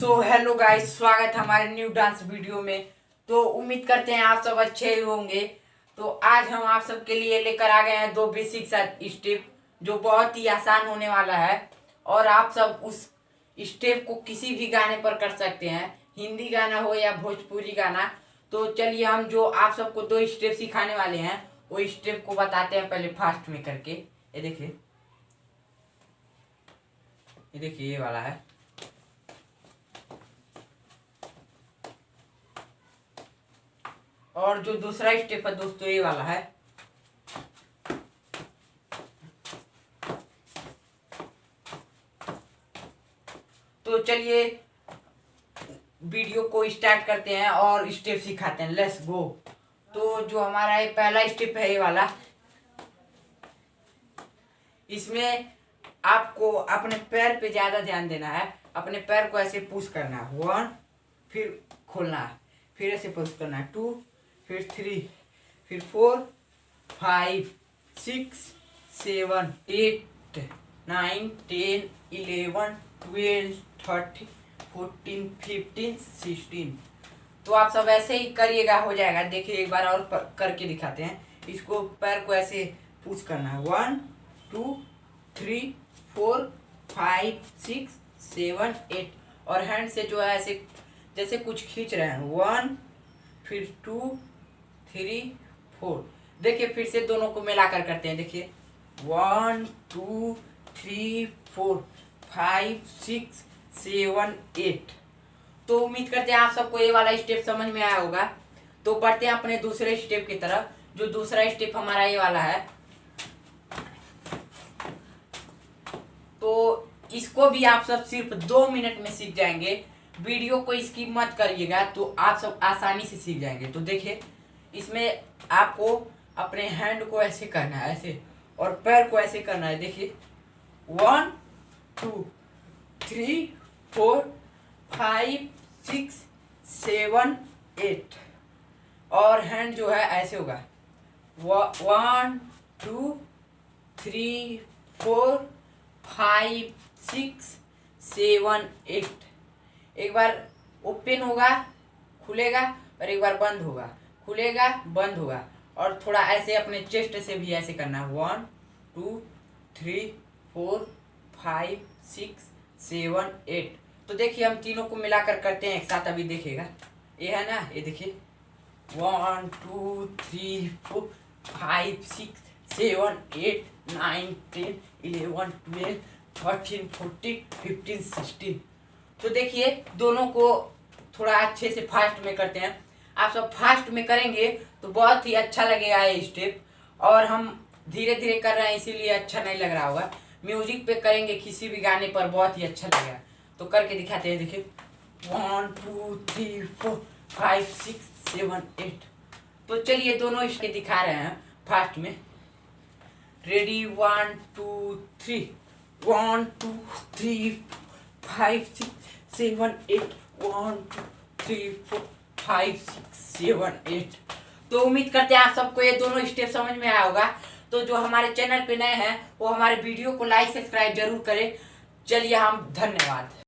तो hello guys, स्वागत है हमारे न्यू डांस वीडियो में। तो उम्मीद करते हैं आप सब अच्छे ही होंगे। तो आज हम आप सब के लिए लेकर आ गए हैं दो बेसिक स्टेप जो बहुत ही आसान होने वाला है और आप सब उस स्टेप को किसी भी गाने पर कर सकते हैं, हिंदी गाना हो या भोजपुरी गाना। तो चलिए हम जो आप सबको दो स्टेप सिखाने वाले हैं वो स्टेप को बताते हैं पहले फास्ट में करके। ये देखिए, ये वाला है। और जो दूसरा स्टेप है दोस्तों ये वाला है। तो चलिए वीडियो को स्टार्ट करते हैं और स्टेप सिखाते हैं। Let's go. तो जो हमारा ये पहला स्टेप है ये वाला, इसमें आपको अपने पैर पे ज्यादा ध्यान देना है। अपने पैर को ऐसे पुश करना है, 1, फिर खोलना है, फिर ऐसे पुश करना है, 2, फिर 3, फिर 4, 5, 6, 7, 8, 9, 10, 11, 12, 13, 14, 15, 16। तो आप सब ऐसे ही करिएगा, हो जाएगा। देखिए एक बार और करके दिखाते हैं। इसको पैर को ऐसे पुश करना है, 1, 2, 3, 4, 5, 6, 7, 8 और हैंड से जो है ऐसे जैसे कुछ खींच रहे हैं, 1, फिर 2, 3, 4। देखिए फिर से दोनों को मिलाकर करते हैं। देखिए 1, 2, 3, 4, 5, 6, 7, 8। तो उम्मीद करते हैं आप सबको ये वाला स्टेप समझ में आया होगा। तो बढ़ते हैं अपने दूसरे स्टेप की तरफ। जो दूसरा स्टेप हमारा ये वाला है, तो इसको भी आप सब सिर्फ 2 मिनट में सीख जाएंगे। वीडियो को स्किप मत करिएगा तो आप सब आसानी से सीख जाएंगे। तो देखिए इसमें आपको अपने हैंड को ऐसे करना है, ऐसे, और पैर को ऐसे करना है। देखिए 1, 2, 3, 4, 5, 6, 7, 8 और हैंड जो है ऐसे होगा, 1, 2, 3, 4, 5, 6, 7, 8। एक बार ओपन होगा, खुलेगा, और एक बार बंद होगा, खुलेगा, बंद होगा। और थोड़ा ऐसे अपने चेस्ट से भी ऐसे करना है, 1, 2, 3, 4, 5, 6, 7, 8। तो देखिए हम तीनों को मिलाकर करते हैं एक साथ। अभी देखिएगा, ये है ना, ये देखिए 1, 2, 3, 4, 5, 6, 7, 8, 9, 10, 11, 12, 13, 14, 15, 16। तो देखिए दोनों को थोड़ा अच्छे से फास्ट में करते हैं। आप सब फास्ट में करेंगे तो बहुत ही अच्छा लगेगा ये स्टेप। और हम धीरे धीरे कर रहे हैं इसीलिए अच्छा नहीं लग रहा होगा। म्यूजिक पे करेंगे किसी भी गाने पर बहुत ही अच्छा लगेगा। तो करके दिखाते हैं। देखिए 1, 2, 3, 4, 5, 6, 7, 8। तो चलिए दोनों इसके दिखा रहे हैं फास्ट में। रेडी, 1, 2, 3, 1, 2, 3, 5, 6, 7, 8, 1, 2, 3, 4, 5, 6, 7, 8। तो उम्मीद करते हैं आप सबको ये दोनों स्टेप समझ में आया होगा। तो जो हमारे चैनल पे नए हैं वो हमारे वीडियो को लाइक सब्सक्राइब जरूर करें। चलिए हम धन्यवाद।